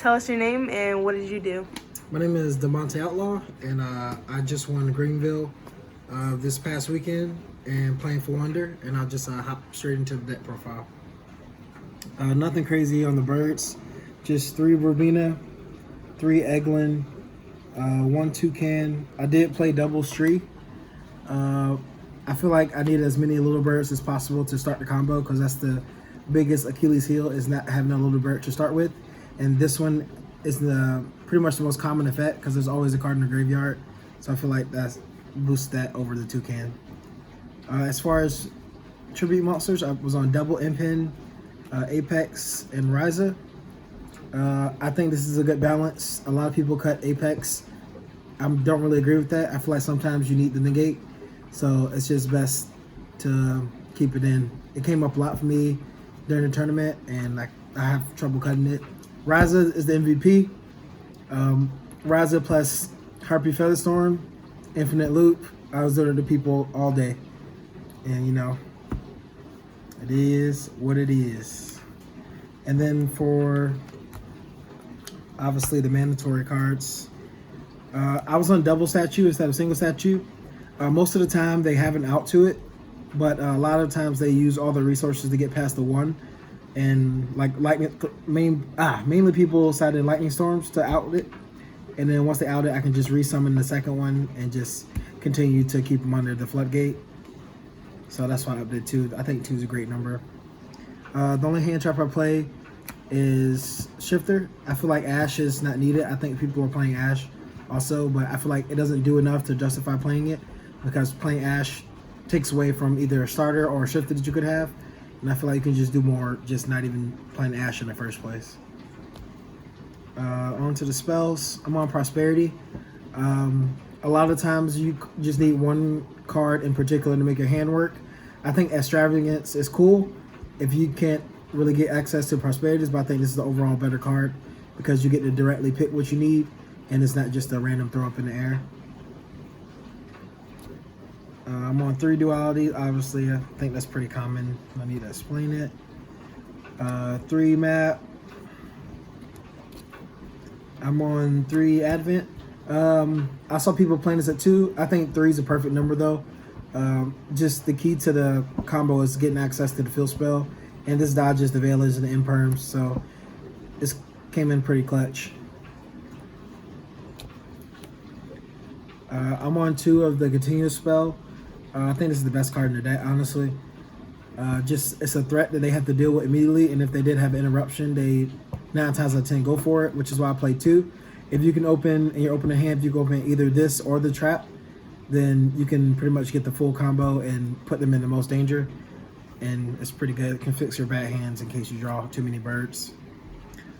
Tell us your name and what did you do? My name is Demonte Outlaw, and I just won Greenville this past weekend and playing Floowandereeze, and I'll just hop straight into the deck profile. Nothing crazy on the birds, just 3 Verbena, 3 Eglin, 1 Toucan. I did play double Stree. I feel like I need as many little birds as possible to start the combo because that's the biggest Achilles heel, is not having a little bird to start with. And this one is pretty much the most common effect because there's always a card in the graveyard. So I feel like that boosts that over the Toucan. As far as tribute monsters, I was on double Impin, Apex, and Ryza. I think this is a good balance. A lot of people cut Apex. I don't really agree with that. I feel like sometimes you need the negate. So it's just best to keep it in. It came up a lot for me during the tournament, and I have trouble cutting it. Ryza is the MVP. Ryza plus Harpy Featherstorm, Infinite Loop. I was doing it to people all day. And you know, it is what it is. And then for obviously the mandatory cards, I was on double statue instead of single statue. Most of the time they have an out to it, but a lot of times they use all the resources to get past the one. And like mainly people cited lightning storms to out it, and then once they out it, I can just resummon the second one and just continue to keep them under the floodgate. So that's why I updated 2. I think 2 is a great number. The only hand trap I play is Shifter. I feel like Ash is not needed. I think people are playing Ash also, but I feel like it doesn't do enough to justify playing it because playing Ash takes away from either a starter or a Shifter that you could have. And I feel like you can just do more just not even playing Ash in the first place. On to the spells. I'm on Prosperity. A lot of times you just need one card in particular to make your hand work. I think Extravagance is cool if you can't really get access to Prosperities, but I think this is the overall better card because you get to directly pick what you need and it's not just a random throw up in the air. I'm on 3 Duality. Obviously, I think that's pretty common. I need to explain it. 3 Map. I'm on 3 Advent. I saw people playing this at 2. I think 3 is a perfect number though. Just the key to the combo is getting access to the field spell, and this dodges the Veilers and the Imperms, so this came in pretty clutch. I'm on 2 of the Continuous Spell. I think this is the best card in the deck, honestly. Just it's a threat that they have to deal with immediately, and if they did have an interruption, they 9 times out of 10 go for it, which is why I play 2. If you can open, in your opening hand, if you can open either this or the trap, then you can pretty much get the full combo and put them in the most danger. And it's pretty good. It can fix your bad hands in case you draw too many birds.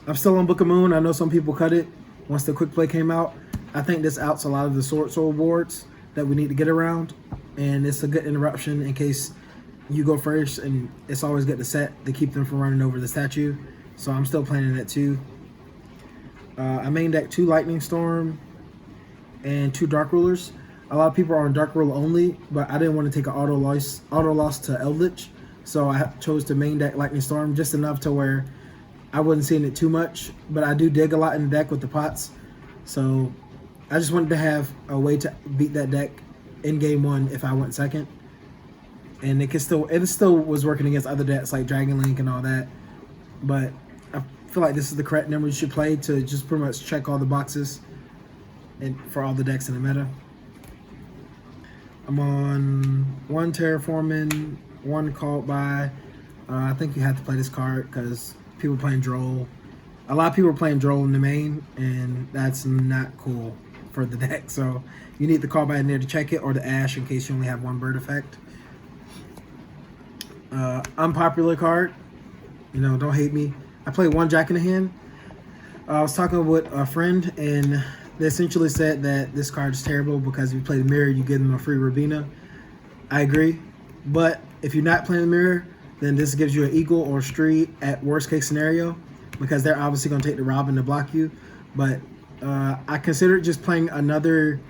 I'm still on Book of Moon. I know some people cut it once the quick play came out. I think this outs a lot of the Sword Soul boards that we need to get around. And it's a good interruption in case you go first, and it's always good to set to keep them from running over the statue. So I'm still playing it too. I main deck 2 Lightning Storm and 2 Dark Rulers. A lot of people are on Dark Rule only, but I didn't want to take an auto loss to Eldritch, so I chose to main deck Lightning Storm just enough to where I wasn't seeing it too much. But I do dig a lot in the deck with the pots, so I just wanted to have a way to beat that deck in game 1 if I went second. And it still was working against other decks like Dragon Link and all that, but I feel like this is the correct number you should play to just pretty much check all the boxes and for all the decks in the meta. I'm on 1 Terraforming, 1 Called By. I think you have to play this card because people playing Droll. A lot of people are playing Droll in the main, and that's not cool for the deck. So you need the Called By in there to check it, or the Ash in case you only have 1 bird effect. Unpopular card. You know, don't hate me. I play 1 Jack in the Hand. I was talking with a friend, and they essentially said that this card is terrible because if you play the mirror, you get them a free Rabina. I agree, but if you're not playing the mirror, then this gives you an Eagle or Stree at worst case scenario because they're obviously going to take the Robin to block you. But I considered just playing another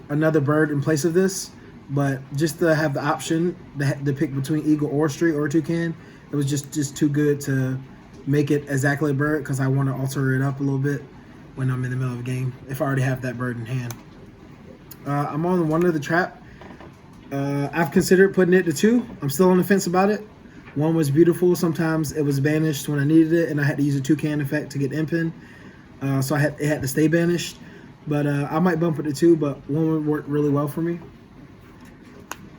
bird in place of this, but just to have the option to pick between Eagle or Stree or Toucan, it was just too good to make it exactly a bird because I want to alter it up a little bit when I'm in the middle of a game if I already have that bird in hand. I'm on one of the trap. I've considered putting it to 2. I'm still on the fence about it. 1 was beautiful. Sometimes it was banished when I needed it, and I had to use a toucan effect to get impin. So it had to stay banished. But I might bump it to 2, but 1 would work really well for me.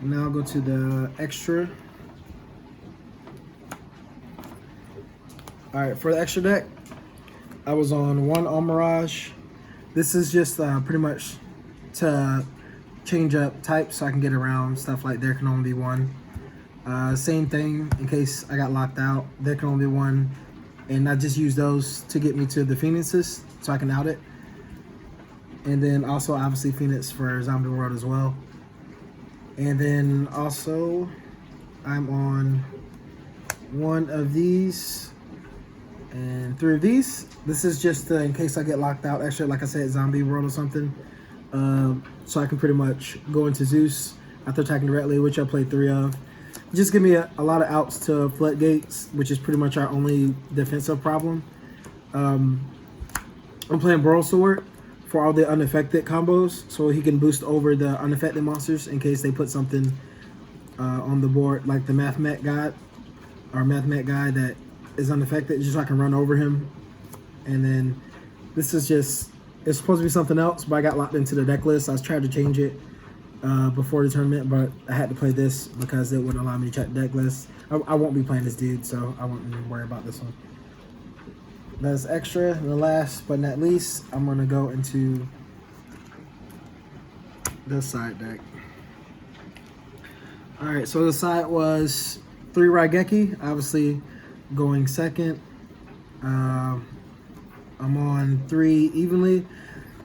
Now I'll go to the extra. All right, for the extra deck, I was on 1 Mirage. This is just pretty much to change up types so I can get around stuff like there can only be 1. Same thing in case I got locked out. There can only be 1. And I just use those to get me to the Phoenixes so I can out it. And then also obviously Phoenix for Zombie World as well. And then also I'm on 1 of these and 3 of these. This is just in case I get locked out extra, like I said, Zombie World or something. So I can pretty much go into Zeus after attacking directly, which I played 3 of. Just give me a lot of outs to floodgates, which is pretty much our only defensive problem. I'm playing Burrow Sword for all the unaffected combos, so he can boost over the unaffected monsters in case they put something on the board, like the Mathmet guy or Mathmet guy that is unaffected, just so I can run over him. And then this is just, it's supposed to be something else, but I got locked into the deck list. I was trying to change it before the tournament, but I had to play this because it would allow me to check the deck list. I won't be playing this dude, so I won't even worry about this one. That's extra. And the last but not least, I'm going to go into the side deck. Alright, so the side was 3 Raigeki, obviously going second. I'm on 3 evenly.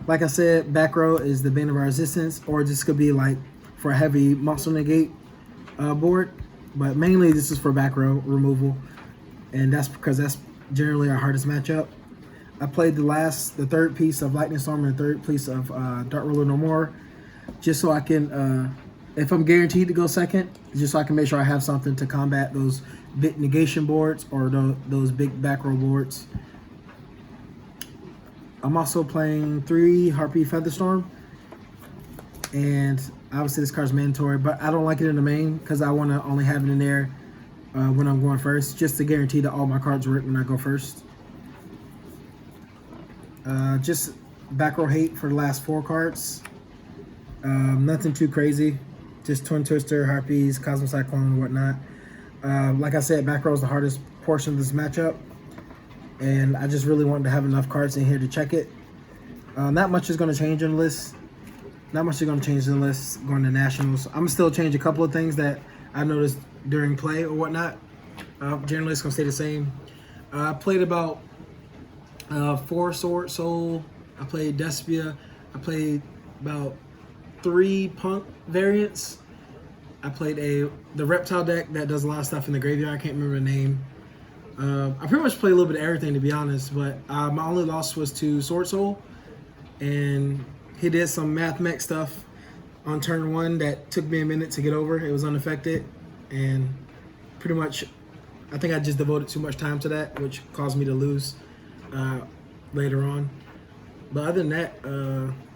Like I said, back row is the Bane of our Resistance, or this could be like for a heavy monster negate board. But mainly this is for back row removal, and that's because that's generally our hardest matchup. I played the third piece of Lightning Storm and the third piece of Dark Ruler No More, just so I can, if I'm guaranteed to go second, just so I can make sure I have something to combat those big negation boards or those big back row boards. I'm also playing 3 Harpy Featherstorm, and obviously this card's mandatory, but I don't like it in the main because I want to only have it in there when I'm going first, just to guarantee that all my cards work when I go first. Just back row hate for the last 4 cards. Nothing too crazy, just Twin Twister, Harpies, Cosmic Cyclone, and whatnot. Like I said, back row is the hardest portion of this matchup, and I just really wanted to have enough cards in here to check it. Not much is going to change in the list. Not much is going to change in the list going to Nationals. I'm still change a couple of things that I noticed during play or whatnot. Generally, it's going to stay the same. I played about 4 Sword Soul. I played Despia. I played about 3 Punk variants. I played the Reptile deck that does a lot of stuff in the graveyard. I can't remember the name. I pretty much played a little bit of everything, to be honest, but my only loss was to Sword Soul, and he did some math mech stuff on turn 1 that took me a minute to get over. It was unaffected, and pretty much I think I just devoted too much time to that, which caused me to lose later on. But other than that,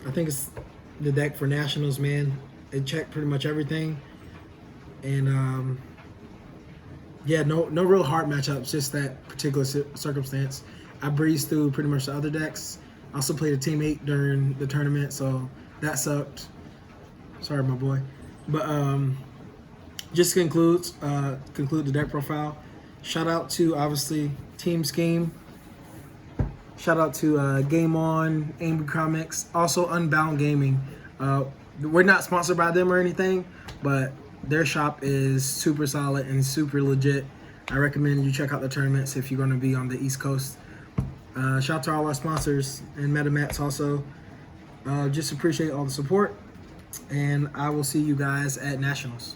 I think it's the deck for Nationals, man. It checked pretty much everything, and yeah, no real hard matchups, just that particular circumstance. I breezed through pretty much the other decks. I also played a teammate during the tournament, so that sucked. Sorry, my boy. But just conclude the deck profile. Shout out to, obviously, Team Scheme. Shout out to Game On, Angry Comics, also Unbound Gaming. We're not sponsored by them or anything, but their shop is super solid and super legit. I recommend you check out the tournaments if you're going to be on the East Coast. Shout out to all our sponsors and MetaMats also. Just appreciate all the support, and I will see you guys at Nationals.